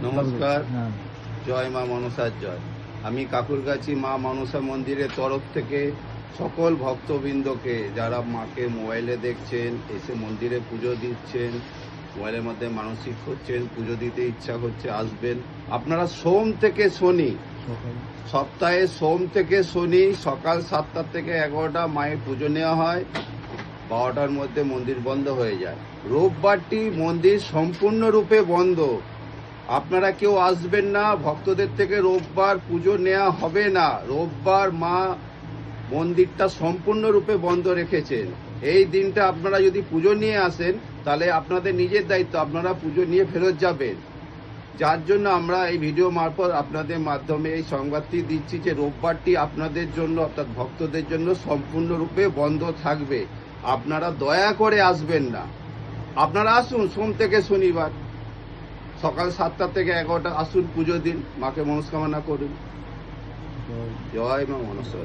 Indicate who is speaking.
Speaker 1: নমস্কার, জয় মা মনসার জয়। আমি কাকুরগাছি মা মনসা মন্দিরের তরফ থেকে সকল ভক্তবৃন্দকে, যারা মাকে মোবাইলে দেখছেন, এসে মন্দিরে পুজো দিচ্ছেন, মোবাইলের মধ্যে মানসিক করছেন, পুজো দিতে ইচ্ছা হচ্ছে, আসবেন। আপনারা সোম থেকে শনি, সপ্তাহে সোম থেকে শনি সকাল 7টা থেকে 11টা মায়ের পুজো নেওয়া হয়। 12টার মধ্যে মন্দির বন্ধ হয়ে যায়। রোববারটি মন্দির সম্পূর্ণরূপে বন্ধ। আপনারা কেউ আসবেন না, ভক্তদের থেকে রোববার পুজো নেওয়া হবে না। রোববার মা মন্দিরটা সম্পূর্ণরূপে বন্ধ রেখেছেন। এই দিনটা আপনারা যদি পুজো নিয়ে আসেন, তাহলে আপনাদের নিজের দায়িত্ব, আপনারা পুজো নিয়ে ফেরত যাবেন। যার জন্য আমরা এই ভিডিও মারফত আপনাদের মাধ্যমে এই সংবাদটি দিচ্ছি যে রোববারটি আপনাদের জন্য, অর্থাৎ ভক্তদের জন্য সম্পূর্ণরূপে বন্ধ থাকবে। আপনারা দয়া করে আসবেন না। আপনারা আসুন সোম থেকে শনিবার সকাল 7টা থেকে 11টা আসুন, পুজো দিন, মাকে মনস্কামনা করুন। জয় মা মনসা।